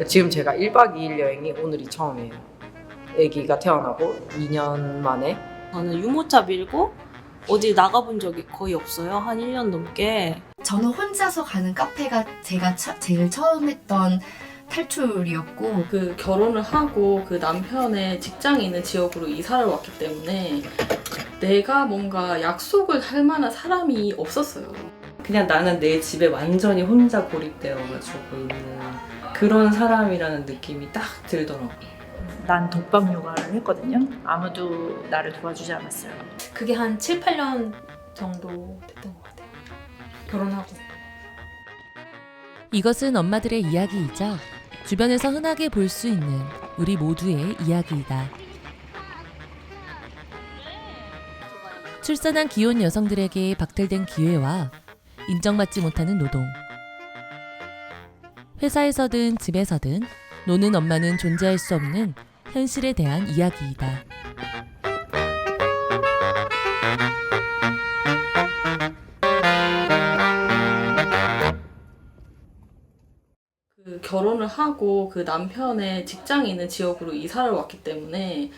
지금 제가 1박 2일 여행이 오늘이 처음이에요. 아기가 태어나고 2년 만에. 저는 유모차 밀고 어디 나가본 적이 거의 없어요. 한 1년 넘게. 저는 혼자서 가는 카페가 제가 제일 처음 했던 탈출이었고, 그 결혼을 하고 그 남편의 직장이 있는 지역으로 이사를 왔기 때문에 내가 뭔가 약속을 할 만한 사람이 없었어요. 그냥 나는 내 집에 완전히 혼자 고립되어가지고 있는 그런 사람이라는 느낌이 딱 들더라고요. 난 독박 육아를 했거든요. 아무도 나를 도와주지 않았어요. 그게 한 7, 8년 정도 됐던 것 같아요. 결혼하고. 이것은 엄마들의 이야기이자 주변에서 흔하게 볼 수 있는 우리 모두의 이야기이다. 출산한 기혼 여성들에게 박탈된 기회와 인정받지 못하는 노동. 회사에서든 집에서든 노는 엄마는 존재할 수 없는 현실에 대한 이야기이다. 그 결혼을 하고 그 남편의 직장이 있는 지역으로 이사를 왔기 때문에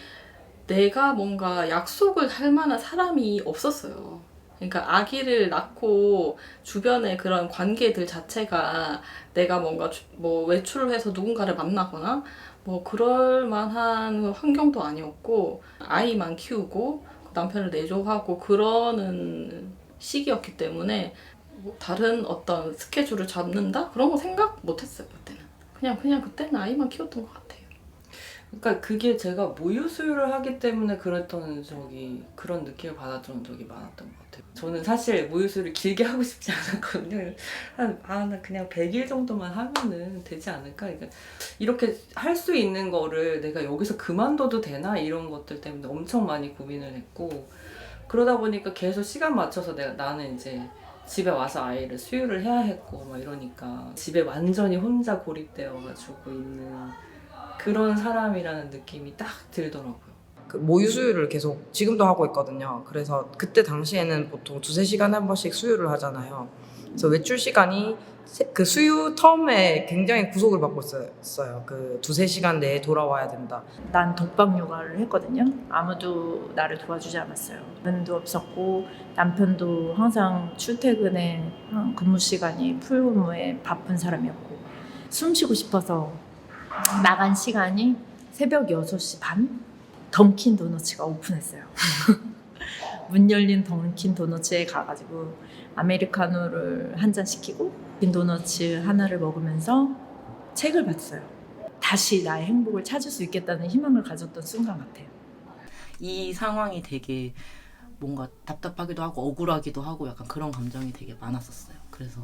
내가 뭔가 약속을 할 만한 사람이 없었어요. 그러니까 아기를 낳고 주변의 그런 관계들 자체가 내가 뭔가 뭐 외출을 해서 누군가를 만나거나 뭐 그럴 만한 환경도 아니었고, 아이만 키우고 남편을 내조하고 그러는 시기였기 때문에 뭐 다른 어떤 스케줄을 잡는다? 그런 거 생각 못 했어요, 그때는. 그냥 그때는 아이만 키웠던 것 같아요. 그러니까 그게 제가 모유 수유를 하기 때문에 그랬던 그런 느낌을 받았던 적이 많았던 것 같아요. 저는 사실 모유 수유를 길게 하고 싶지 않았거든요. 나 그냥 100일 정도만 하면은 되지 않을까? 그러니까 이렇게 할 수 있는 거를 내가 여기서 그만둬도 되나? 이런 것들 때문에 엄청 많이 고민을 했고, 그러다 보니까 계속 시간 맞춰서 나는 이제 집에 와서 아이를 수유를 해야 했고 막 이러니까 집에 완전히 혼자 고립되어가지고 있는 그런 사람이라는 느낌이 딱 들더라고요. 그 모유 수유를 계속 지금도 하고 있거든요. 그래서 그때 당시에는 보통 2-3시간에 한 번씩 수유를 하잖아요. 그래서 외출 시간이 그 수유 텀에 굉장히 구속을 받고 있어요. 그 2-3시간 내에 돌아와야 된다. 난 독박 육아를 했거든요. 아무도 나를 도와주지 않았어요. 남편도 없었고 남편도 항상 출퇴근에 근무 시간이 풀근무에 바쁜 사람이었고, 숨 쉬고 싶어서 나간 시간이 새벽 6시 반? 던킨 도너츠가 오픈했어요. 문 열린 던킨 도너츠에 가가지고 아메리카노를 한 잔 시키고 던킨 도너츠 하나를 먹으면서 책을 봤어요. 다시 나의 행복을 찾을 수 있겠다는 희망을 가졌던 순간 같아요. 이 상황이 되게 뭔가 답답하기도 하고 억울하기도 하고 약간 그런 감정이 되게 많았었어요. 그래서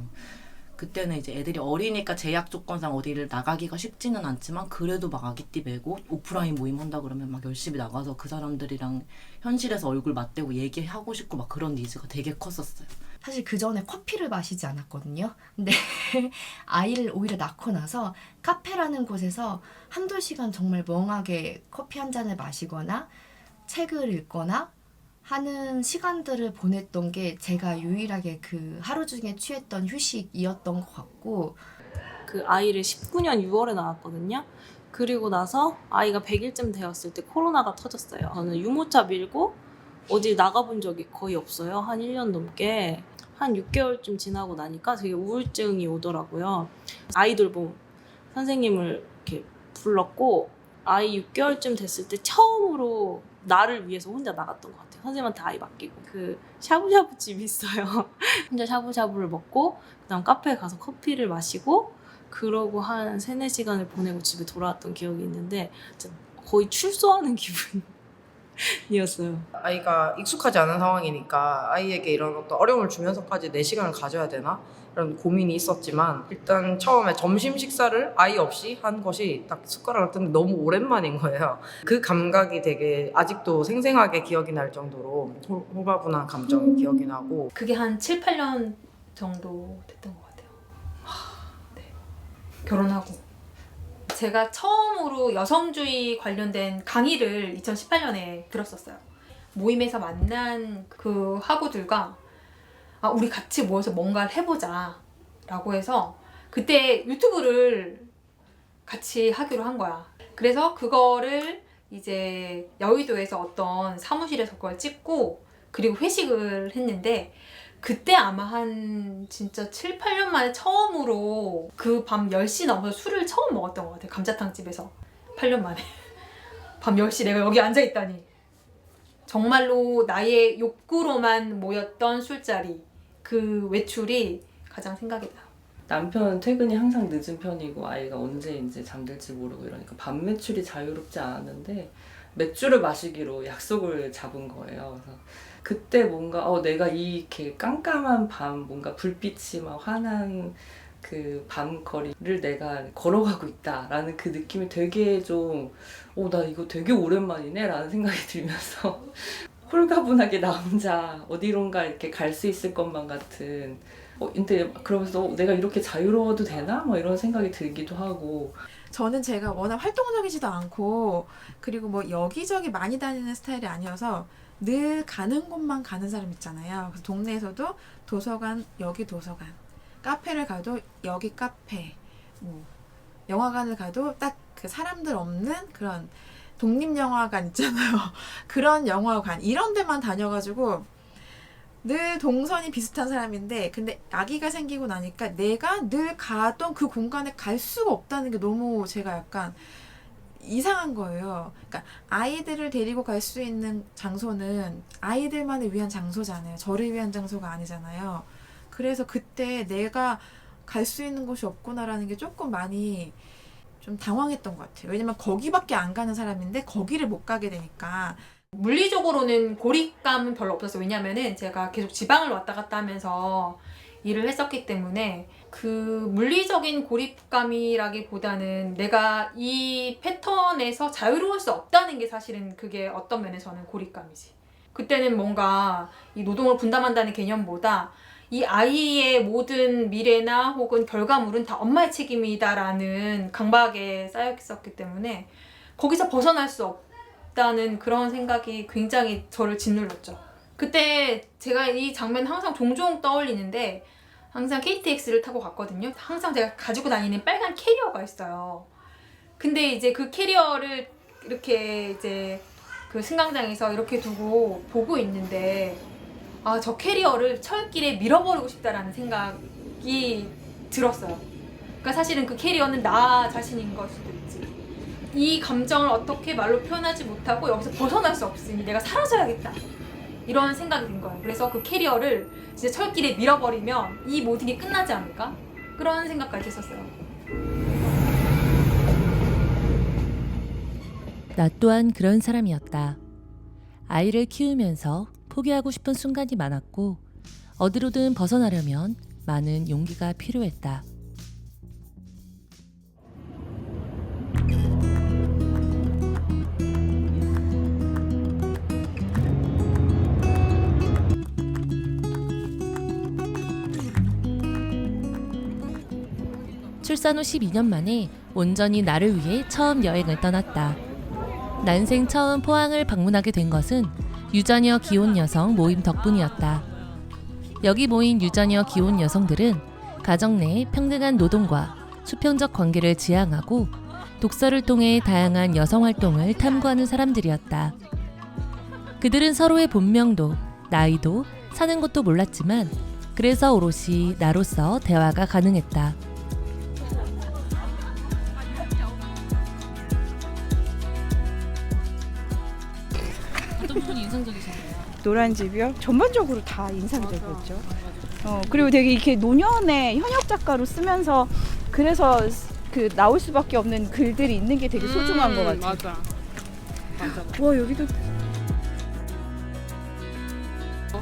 그때는 이제 애들이 어리니까 제약 조건상 어디를 나가기가 쉽지는 않지만 그래도 막 아기띠 메고 오프라인 모임 한다 그러면 막 열심히 나가서 그 사람들이랑 현실에서 얼굴 맞대고 얘기하고 싶고 막 그런 니즈가 되게 컸었어요. 사실 그 전에 커피를 마시지 않았거든요. 근데 아이를 오히려 낳고 나서 카페라는 곳에서 1-2시간 정말 멍하게 커피 한 잔을 마시거나 책을 읽거나 하는 시간들을 보냈던 게 제가 유일하게 그 하루 중에 취했던 휴식이었던 것 같고, 그 아이를 19년 6월에 낳았거든요. 그리고 나서 아이가 100일쯤 되었을 때 코로나가 터졌어요. 저는 유모차 밀고 어디 나가본 적이 거의 없어요. 한 1년 넘게. 한 6개월쯤 지나고 나니까 되게 우울증이 오더라고요. 아이돌봄 선생님을 이렇게 불렀고, 아이 6개월쯤 됐을 때 처음으로 나를 위해서 혼자 나갔던 것 같아요. 선생님한테 아이 맡기고. 그 샤브샤브 집이 있어요. 혼자 샤브샤브를 먹고 그다음 카페에 가서 커피를 마시고 그러고 한 3-4시간을 보내고 집에 돌아왔던 기억이 있는데 진짜 거의 출소하는 기분이었어요. 아이가 익숙하지 않은 상황이니까 아이에게 이런 어떤 어려움을 주면서까지 내 시간을 가져야 되나? 이런 고민이 있었지만, 일단 처음에 점심 식사를 아이 없이 한 것이 딱 숟가락을 떴는데 너무 오랜만인 거예요. 그 감각이 되게 아직도 생생하게 기억이 날 정도로 홀가분한 감정이 기억이 나고. 그게 한 7, 8년 정도 됐던 것 같아요. 네. 결혼하고. 제가 처음으로 여성주의 관련된 강의를 2018년에 들었었어요. 모임에서 만난 그 학우들과 우리 같이 모여서 뭔가를 해보자 라고 해서 그때 유튜브를 같이 하기로 한 거야. 그래서 그거를 이제 여의도에서 어떤 사무실에서 그걸 찍고 그리고 회식을 했는데 그때 아마 한 진짜 7, 8년 만에 처음으로 그 밤 10시 넘어서 술을 처음 먹었던 것 같아요. 감자탕집에서 8년 만에 밤 10시 내가 여기 앉아있다니. 정말로 나의 욕구로만 모였던 술자리 그 외출이 가장 생각이 나요. 남편 퇴근이 항상 늦은 편이고 아이가 언제 이제 잠들지 모르고 이러니까 밤 매출이 자유롭지 않았는데 맥주를 마시기로 약속을 잡은 거예요. 그래서 그때 뭔가 내가 이렇게 깜깜한 밤 뭔가 불빛이 막 환한 그 밤거리를 내가 걸어가고 있다라는 그 느낌이 되게 좀 나 이거 되게 오랜만이네 라는 생각이 들면서 홀가분하게 나 혼자 어디론가 이렇게 갈 수 있을 것만 같은 근데 그러면서 내가 이렇게 자유로워도 되나? 뭐 이런 생각이 들기도 하고. 저는 제가 워낙 활동적이지도 않고 그리고 뭐 여기저기 많이 다니는 스타일이 아니어서 늘 가는 곳만 가는 사람 있잖아요. 그래서 동네에서도 도서관, 여기 도서관, 카페를 가도 여기 카페, 뭐 영화관을 가도 딱 그 사람들 없는 그런 독립영화관 있잖아요. 그런 영화관 이런 데만 다녀가지고 늘 동선이 비슷한 사람인데 근데 아기가 생기고 나니까 내가 늘 가던 그 공간에 갈 수가 없다는 게 너무 제가 약간 이상한 거예요. 그러니까 아이들을 데리고 갈 수 있는 장소는 아이들만을 위한 장소잖아요. 저를 위한 장소가 아니잖아요. 그래서 그때 내가 갈 수 있는 곳이 없구나라는 게 조금 많이 좀 당황했던 것 같아요. 왜냐면 거기밖에 안 가는 사람인데 거기를 못 가게 되니까. 물리적으로는 고립감은 별로 없었어요. 왜냐면은 제가 계속 지방을 왔다 갔다 하면서 일을 했었기 때문에 그 물리적인 고립감이라기보다는 내가 이 패턴에서 자유로울 수 없다는 게 사실은 그게 어떤 면에서는 고립감이지. 그때는 뭔가 이 노동을 분담한다는 개념보다 이 아이의 모든 미래나 혹은 결과물은 다 엄마의 책임이다라는 강박에 쌓여 있었기 때문에 거기서 벗어날 수 없다는 그런 생각이 굉장히 저를 짓눌렀죠. 그때 제가 이 장면 항상 종종 떠올리는데 항상 KTX를 타고 갔거든요. 항상 제가 가지고 다니는 빨간 캐리어가 있어요. 근데 이제 그 캐리어를 이렇게 이제 그 승강장에서 이렇게 두고 보고 있는데 저 캐리어를 철길에 밀어버리고 싶다라는 생각이 들었어요. 그러니까 사실은 그 캐리어는 나 자신인 걸 수도 있지. 이 감정을 어떻게 말로 표현하지 못하고 여기서 벗어날 수 없으니 내가 사라져야겠다. 이런 생각이 든 거예요. 그래서 그 캐리어를 진짜 철길에 밀어버리면 이 모든 게 끝나지 않을까? 그런 생각까지 했었어요. 나 또한 그런 사람이었다. 아이를 키우면서 포기하고 싶은 순간이 많았고 어디로든 벗어나려면 많은 용기가 필요했다. 출산 후 12년 만에 온전히 나를 위해 처음 여행을 떠났다. 난생 처음 포항을 방문하게 된 것은 유자녀 기혼 여성 모임 덕분이었다. 여기 모인 유자녀 기혼 여성들은 가정 내 평등한 노동과 수평적 관계를 지향하고 독서를 통해 다양한 여성 활동을 탐구하는 사람들이었다. 그들은 서로의 본명도 나이도 사는 곳도 몰랐지만 그래서 오롯이 나로서 대화가 가능했다. 어떤 부분이 인상적이셨나요? 노란 집이요? 전반적으로 다 인상적이었죠. 그리고 되게 이렇게 노년의 현역 작가로 쓰면서 그래서 그 나올 수밖에 없는 글들이 있는 게 되게 소중한 것 같아요. 맞아. 와 여기도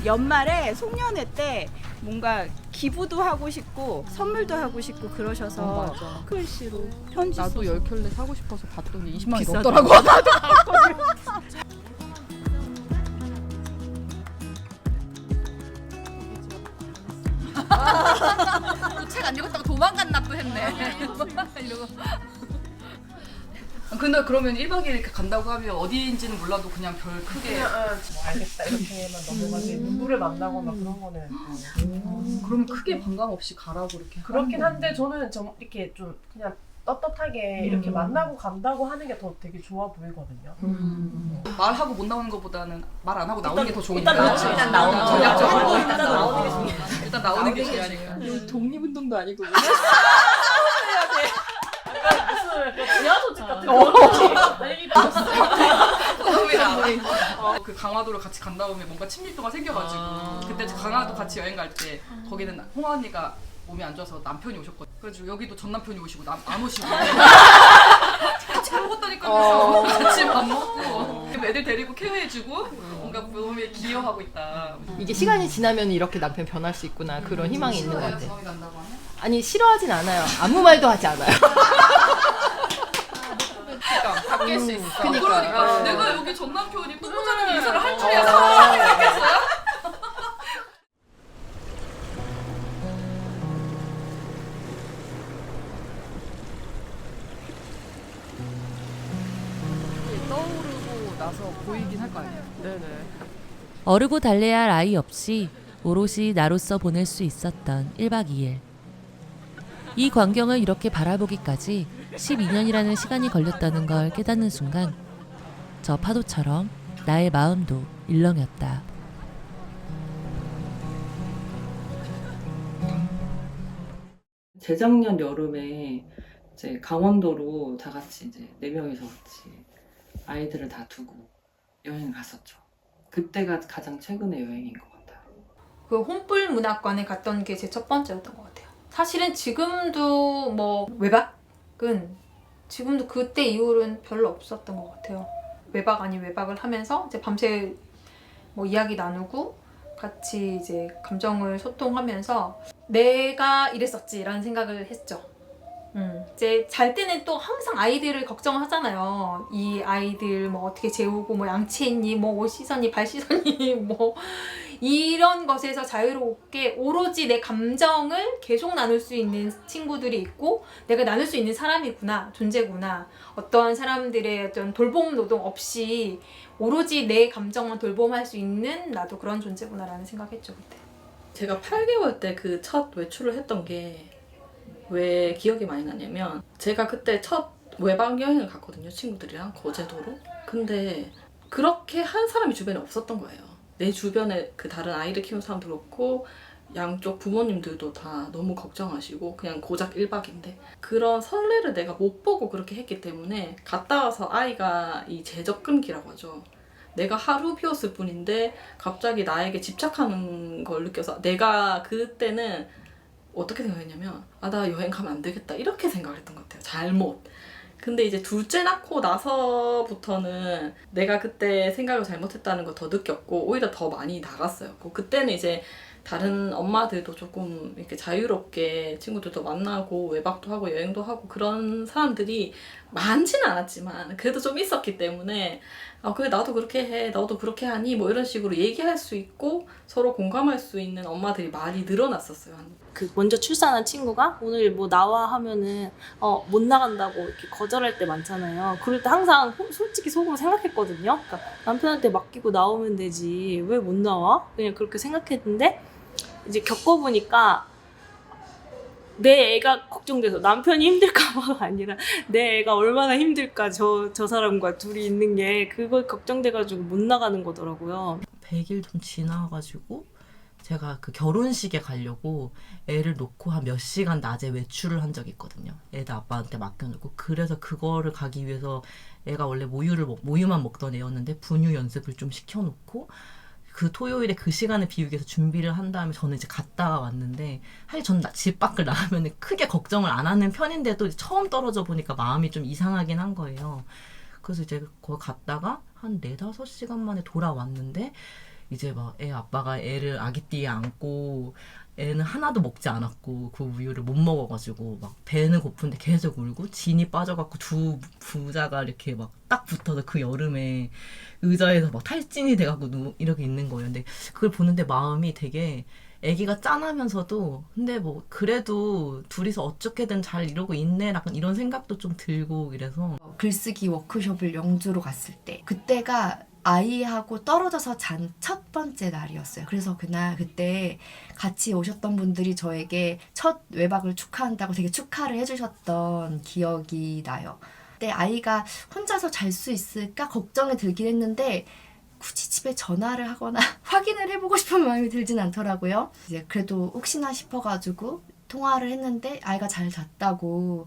연말에 송년회 때 뭔가 기부도 하고 싶고 선물도 하고 싶고 그러셔서 글씨로 편지 나도 써서. 10켤레 사고 싶어서 봤더니 20만 원이 비싸다. 넘더라고. 책 안 읽었다고 도망갔나 또 했네. 이러고. 근데 그러면 1박 2일 이렇게 간다고 하면 어디인지는 몰라도 그냥 별 크게 알겠다 이렇게만 넘어가지 누구를 만나거나 그런 거는 그럼 크게 반감 없이 가라고 이렇게 그렇긴 한데 저는 좀 이렇게 좀 그냥 떳떳하게 이렇게 만나고 간다고 하는 게 더 되게 좋아 보이거든요. 말하고 못 나오는 것보다는 말 안 하고 나오는 게 더 좋으니까. 일단 나오는 거. 전략적으로 일단 나오는 게 중요해. 일단 나오는 게 중요하니까. 독립운동도 아니고 지하 조직 같은 거. 그 강화도를 같이 간다 보면 뭔가 친밀도가 생겨가지고 그때 강화도 같이 여행 갈 때 거기는 홍아 언니가 몸이 안 좋아서 남편이 오셨거든요. 그래가지고 여기도 전 남편이 오시고 안 오시고 같이 먹었다니까요. 같이 밥 먹고 애들 데리고 케어해주고 뭔가 몸에 기여하고 있다. 이게 시간이 지나면 이렇게 남편 변할 수 있구나 그런 희망이 있는 것 같아. 정이 난다고 하면? 아니 싫어하진 않아요. 아무 말도 하지 않아요. 그러니까 바뀔 수 있어. 그러니까. 그러니까 내가 여기 전 남편이 똥 싸는 이사를 할 줄이야 사람이 생각했어요? 떠오르고 나서 보이긴 할 거 아니에요. 네네. 어르고 달래야 할 아이 없이 오롯이 나로서 보낼 수 있었던 1박 2일. 이 광경을 이렇게 바라보기까지 12년이라는 시간이 걸렸다는 걸 깨닫는 순간 저 파도처럼 나의 마음도 일렁였다. 재작년 여름에 이제 강원도로 다 같이 이제 4명이서 같이 아이들을 다 두고 여행 갔었죠. 그때가 가장 최근의 여행인 것 같아요. 그 혼불 문학관에 갔던 게 제 첫 번째였던 것 같아요. 사실은 지금도 뭐 외박은 지금도 그때 이후로는 별로 없었던 것 같아요. 외박 아닌 외박을 하면서 이제 밤새 뭐 이야기 나누고 같이 이제 감정을 소통하면서 내가 이랬었지라는 생각을 했죠. 이제 잘 때는 또 항상 아이들을 걱정하잖아요. 이 아이들 뭐 어떻게 재우고 뭐 양치했니, 뭐 옷 씻었니, 발 씻었니, 뭐 이런 것에서 자유롭게 오로지 내 감정을 계속 나눌 수 있는 친구들이 있고 내가 나눌 수 있는 사람이구나, 존재구나. 어떠한 사람들의 어떤 돌봄 노동 없이 오로지 내 감정만 돌봄할 수 있는 나도 그런 존재구나라는 생각했죠 그때. 제가 8개월 때 그 첫 외출을 했던 게 왜 기억이 많이 나냐면 제가 그때 첫 외박 여행을 갔거든요. 친구들이랑 거제도로. 근데 그렇게 한 사람이 주변에 없었던 거예요. 내 주변에 그 다른 아이를 키우는 사람도 그렇고 양쪽 부모님들도 다 너무 걱정하시고 그냥 고작 1박인데 그런 설레를 내가 못 보고 그렇게 했기 때문에 갔다 와서 아이가 이 제적 끊기라고 하죠. 내가 하루 비웠을 뿐인데 갑자기 나에게 집착하는 걸 느껴서 내가 그때는 어떻게 생각했냐면 나 여행 가면 안 되겠다 이렇게 생각을 했던 것 같아요. 잘못. 근데 이제 둘째 낳고 나서부터는 내가 그때 생각을 잘못했다는 거 더 느꼈고 오히려 더 많이 나갔어요. 그때는 이제 다른 엄마들도 조금 이렇게 자유롭게 친구들도 만나고 외박도 하고 여행도 하고 그런 사람들이 많지는 않았지만 그래도 좀 있었기 때문에 그래 나도 그렇게 해, 너도 그렇게 하니 뭐 이런 식으로 얘기할 수 있고 서로 공감할 수 있는 엄마들이 많이 늘어났었어요. 그 먼저 출산한 친구가 오늘 뭐 나와 하면은 못 나간다고 이렇게 거절할 때 많잖아요. 그럴 때 항상 솔직히 속으로 생각했거든요. 그러니까 남편한테 맡기고 나오면 되지 왜 못 나와? 그냥 그렇게 생각했는데 이제 겪어보니까 내 애가 걱정돼서 남편이 힘들까봐가 아니라 내 애가 얼마나 힘들까 저 사람과 둘이 있는 게 그걸 걱정돼가지고 못 나가는 거더라고요. 100일 좀 지나가지고 제가 그 결혼식에 가려고 애를 놓고 한 몇 시간 낮에 외출을 한 적이 있거든요. 애들 아빠한테 맡겨놓고. 그래서 그거를 가기 위해서 애가 원래 모유만 먹던 애였는데 분유 연습을 좀 시켜놓고 그 토요일에 그 시간을 비우기 위해서 준비를 한 다음에 저는 이제 갔다가 왔는데 사실 저는 집 밖을 나가면 크게 걱정을 안 하는 편인데도 처음 떨어져 보니까 마음이 좀 이상하긴 한 거예요. 그래서 이제 거기 갔다가 한 4-5시간 만에 돌아왔는데 이제 막 애 아빠가 애를 아기띠에 안고 애는 하나도 먹지 않았고 그 우유를 못 먹어가지고 막 배는 고픈데 계속 울고 진이 빠져갖고 두 부자가 이렇게 막 딱 붙어서 그 여름에 의자에서 막 탈진이 돼갖고 이렇게 있는 거예요. 근데 그걸 보는데 마음이 되게 아기가 짠하면서도 근데 뭐 그래도 둘이서 어떻게든 잘 이러고 있네 약간 이런 생각도 좀 들고 이래서 글쓰기 워크숍을 영주로 갔을 때 그때가 아이하고 떨어져서 잔 첫 번째 날이었어요. 그래서 그때 같이 오셨던 분들이 저에게 첫 외박을 축하한다고 되게 축하를 해주셨던 기억이 나요. 그때 아이가 혼자서 잘 수 있을까 걱정이 들긴 했는데 굳이 집에 전화를 하거나 확인을 해보고 싶은 마음이 들진 않더라고요. 이제 그래도 혹시나 싶어가지고 통화를 했는데 아이가 잘 잤다고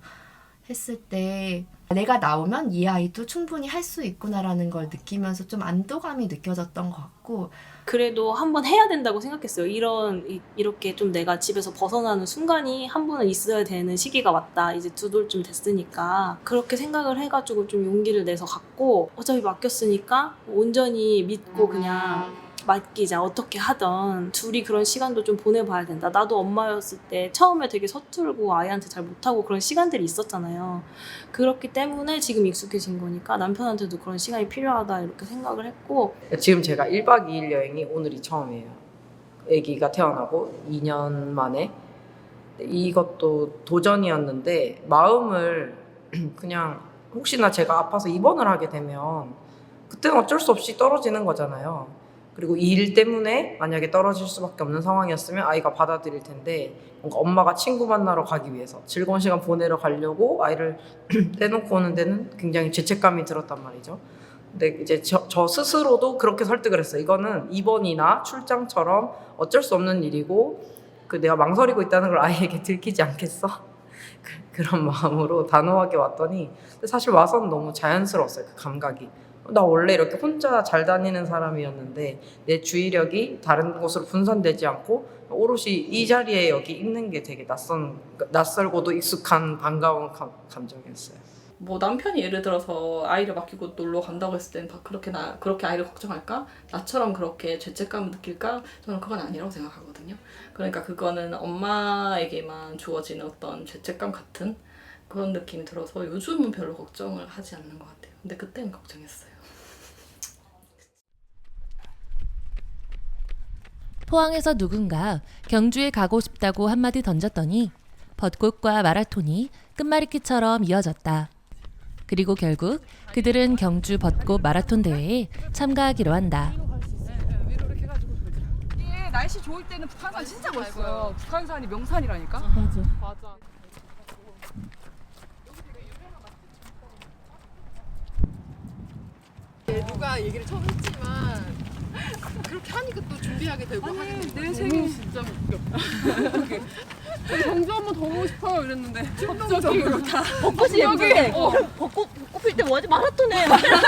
했을 때 내가 나오면 이 아이도 충분히 할 수 있구나라는 걸 느끼면서 좀 안도감이 느껴졌던 것 같고 그래도 한번 해야 된다고 생각했어요. 이렇게 좀 내가 집에서 벗어나는 순간이 한 번은 있어야 되는 시기가 왔다. 이제 2돌쯤 됐으니까 그렇게 생각을 해가지고 좀 용기를 내서 갔고 어차피 맡겼으니까 온전히 믿고 그냥 맡기자. 어떻게 하던 둘이 그런 시간도 좀 보내봐야 된다. 나도 엄마였을 때 처음에 되게 서툴고 아이한테 잘 못하고 그런 시간들이 있었잖아요. 그렇기 때문에 지금 익숙해진 거니까 남편한테도 그런 시간이 필요하다 이렇게 생각을 했고 지금 제가 1박 2일 여행이 오늘이 처음이에요. 아기가 태어나고 2년 만에. 이것도 도전이었는데 마음을 그냥 혹시나 제가 아파서 입원을 하게 되면 그때는 어쩔 수 없이 떨어지는 거잖아요. 그리고 이 일 때문에 만약에 떨어질 수밖에 없는 상황이었으면 아이가 받아들일 텐데 뭔가 엄마가 친구 만나러 가기 위해서 즐거운 시간 보내러 가려고 아이를 떼놓고 오는 데는 굉장히 죄책감이 들었단 말이죠. 근데 이제 저 스스로도 그렇게 설득을 했어요. 이거는 입원이나 출장처럼 어쩔 수 없는 일이고 내가 망설이고 있다는 걸 아이에게 들키지 않겠어? 그런 마음으로 단호하게 왔더니 근데 사실 와서는 너무 자연스러웠어요. 그 감각이. 나 원래 이렇게 혼자 잘 다니는 사람이었는데 내 주의력이 다른 곳으로 분산되지 않고 오롯이 이 자리에 여기 있는 게 되게 낯설고도 익숙한 반가운 감정이었어요. 뭐 남편이 예를 들어서 아이를 맡기고 놀러 간다고 했을 땐 그렇게 아이를 걱정할까? 나처럼 그렇게 죄책감을 느낄까? 저는 그건 아니라고 생각하거든요. 그러니까 그거는 엄마에게만 주어지는 어떤 죄책감 같은 그런 느낌이 들어서 요즘은 별로 걱정을 하지 않는 것 같아요. 근데 그때는 걱정했어요. 포항에서 누군가 경주에 가고 싶다고 한마디 던졌더니 벚꽃과 마라톤이 끝말잇기처럼 이어졌다. 그리고 결국 그들은 경주 벚꽃 마라톤 대회에 참가하기로 한다. 이게 날씨 좋을 때는 북한산 진짜 멋있어요. 북한산이 명산이라니까. 맞아. 누가 얘기를 처음 했지만 그렇게 하니까 또 준비하게 되고 하게 되고 내 생일 진짜 웃겨. 경주 한번 더 보고 싶어요 이랬는데 갑자기 다 벚꽃이 예쁘게 벚꽃 필 때 뭐지? 마라톤에 마라톤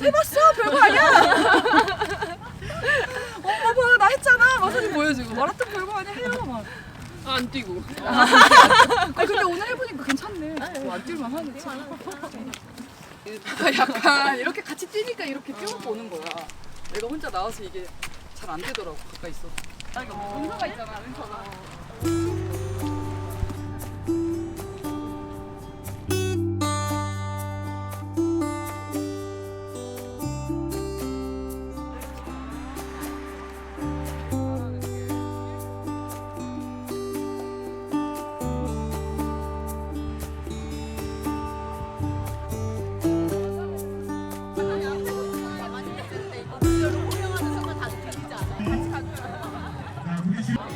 해봤어? 별거 아니야. 봐봐 나 했잖아. 막 사진 보여주고 마라톤 별거 아니야 해요 막. 안 뛰고. 근데 오늘 해보니까 괜찮네. 안 뛸만 하네. 약간 이렇게 같이 뛰니까 이렇게 뛰어서 오는 거야. 내가 혼자 나와서 이게 잘 안 되더라고 가까이 있어. 은서가 있잖아 은서가.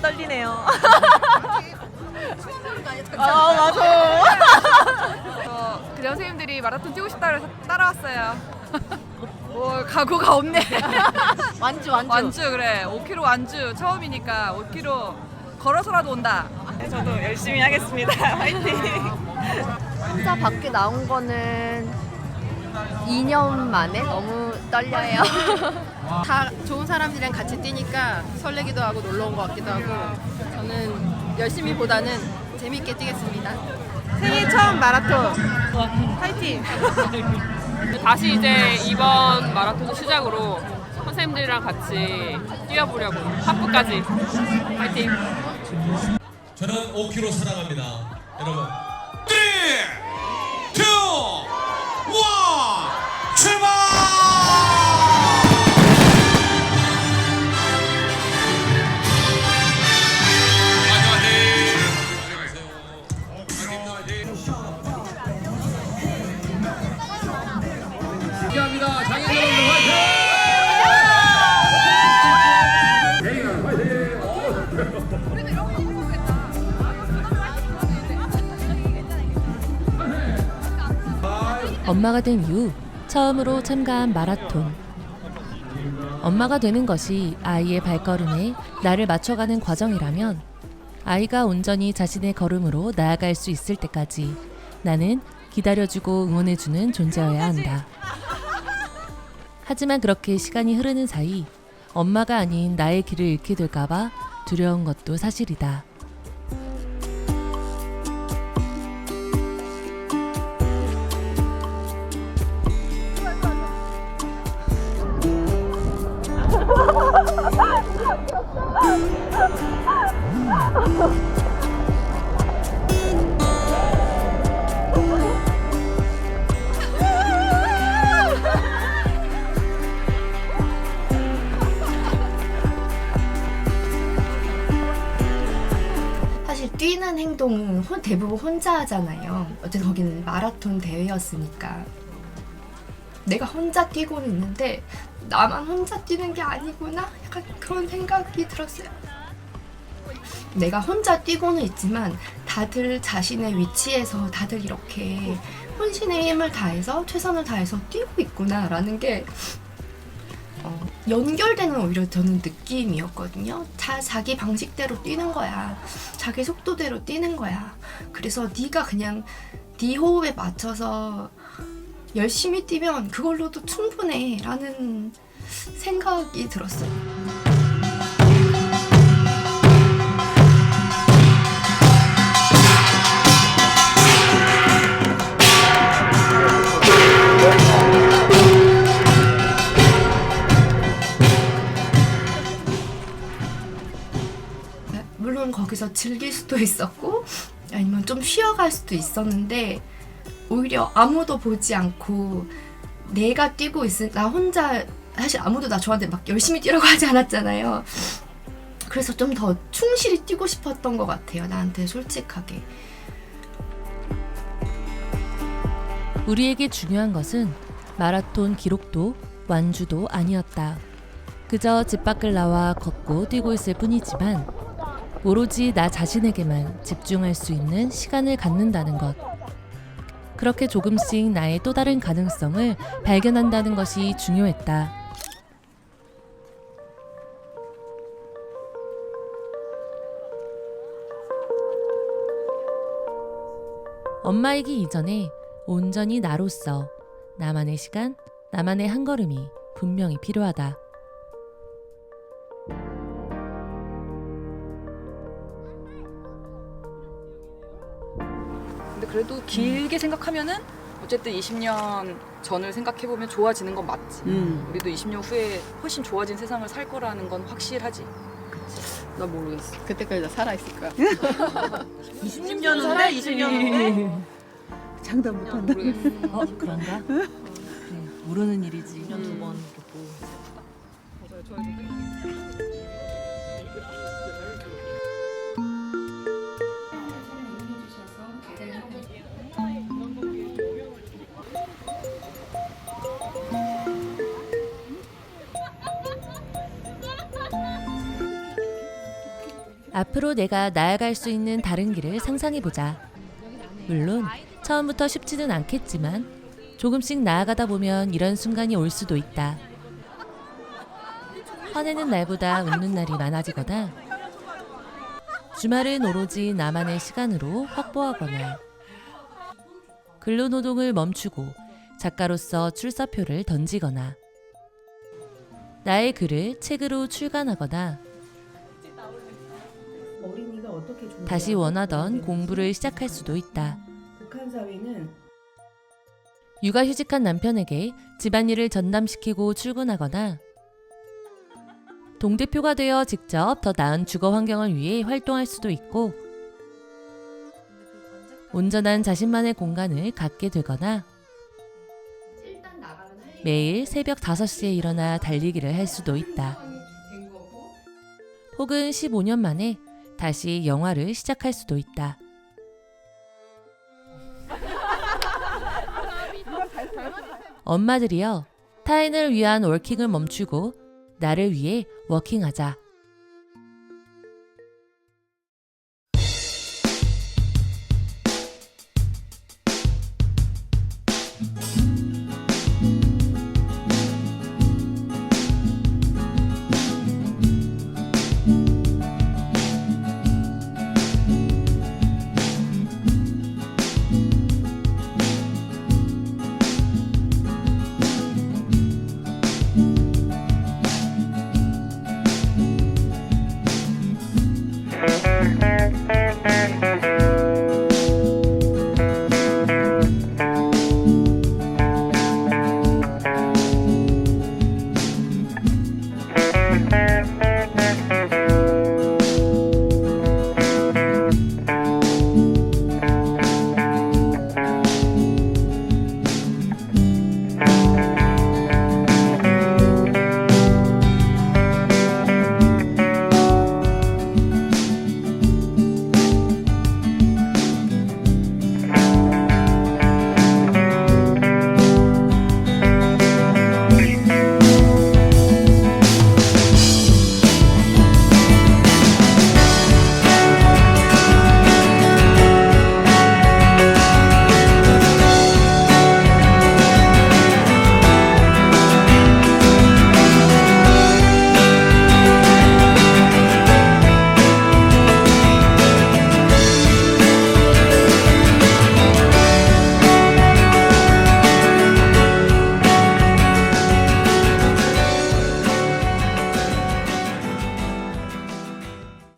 떨리네요. 아 맞아. 그냥 선생님들이 마라톤 뛰고 싶다 그래서 따라왔어요. 뭐 각오가 없네. 완주 그래. 5km 완주 처음이니까 5km 걸어서라도 온다. 저도 열심히 하겠습니다. 화이팅. 혼자 밖에 나온 거는 2년 만에 너무 떨려요. 다 좋은 사람들이랑 같이 뛰니까 설레기도 하고 놀러 온 것 같기도 하고 저는 열심히보다는 재밌게 뛰겠습니다. 생일 처음 마라톤 화이팅! 다시 이제 이번 마라톤 시작으로 선생님들이랑 같이 뛰어보려고 하프까지 화이팅! 저는 5km 사랑합니다. 여러분 3, 2, 1 출발! 엄마가 된 이후 처음으로 참가한 마라톤. 엄마가 되는 것이 아이의 발걸음에 나를 맞춰가는 과정이라면 아이가 온전히 자신의 걸음으로 나아갈 수 있을 때까지 나는 기다려주고 응원해주는 존재여야 한다. 하지만 그렇게 시간이 흐르는 사이 엄마가 아닌 나의 길을 잃게 될까봐 두려운 것도 사실이다. 사실 뛰는 행동은 대부분 혼자 하잖아요. 어쨌든 거기는 마라톤 대회였으니까. 내가 혼자 뛰고는 있는데 나만 혼자 뛰는 게 아니구나? 약간 그런 생각이 들었어요. 내가 혼자 뛰고는 있지만 다들 자신의 위치에서 다들 이렇게 혼신의 힘을 다해서 최선을 다해서 뛰고 있구나라는 게 연결되는 오히려 저는 느낌이었거든요. 자기 방식대로 뛰는 거야. 자기 속도대로 뛰는 거야. 그래서 네가 그냥 네 호흡에 맞춰서 열심히 뛰면 그걸로도 충분해 라는 생각이 들었어요. 물론 거기서 즐길 수도 있었고 아니면 좀 쉬어갈 수도 있었는데 오히려 아무도 보지 않고 내가 뛰고 나 혼자 사실 아무도 저한테 막 열심히 뛰라고 하지 않았잖아요. 그래서 좀 더 충실히 뛰고 싶었던 것 같아요. 나한테 솔직하게. 우리에게 중요한 것은 마라톤 기록도 완주도 아니었다. 그저 집 밖을 나와 걷고 뛰고 있을 뿐이지만 오로지 나 자신에게만 집중할 수 있는 시간을 갖는다는 것. 그렇게 조금씩 나의 또 다른 가능성을 발견한다는 것이 중요했다. 엄마이기 이전에 온전히 나로서 나만의 시간, 나만의 한 걸음이 분명히 필요하다. 근데 그래도 길게 생각하면은 어쨌든 20년 전을 생각해보면 좋아지는 건 맞지. 우리도 20년 후에 훨씬 좋아진 세상을 살 거라는 건 확실하지. 그치. 나 모르겠어. 그때까지 나 살아있을 거야. 20년 후인데? 20년 후인데? 장담 못한다. 모르겠어. 그런가? 그래, 모르는 일이지. 1년 두 번 보고. 앞으로 내가 나아갈 수 있는 다른 길을 상상해보자. 물론 처음부터 쉽지는 않겠지만 조금씩 나아가다 보면 이런 순간이 올 수도 있다. 화내는 날보다 웃는 날이 많아지거나 주말은 오로지 나만의 시간으로 확보하거나 근로노동을 멈추고 작가로서 출사표를 던지거나 나의 글을 책으로 출간하거나 다시 원하던 공부를 시작할 수도 있다. 북한 사회는 육아휴직한 남편에게 집안일을 전담시키고 출근하거나 동대표가 되어 직접 더 나은 주거 환경을 위해 활동할 수도 있고 온전한 자신만의 공간을 갖게 되거나 매일 새벽 5시에 일어나 달리기를 할 수도 있다. 혹은 15년 만에 다시 영화를 시작할 수도 있다. 엄마들이여, 타인을 위한 워킹을 멈추고 나를 위해 워킹하자.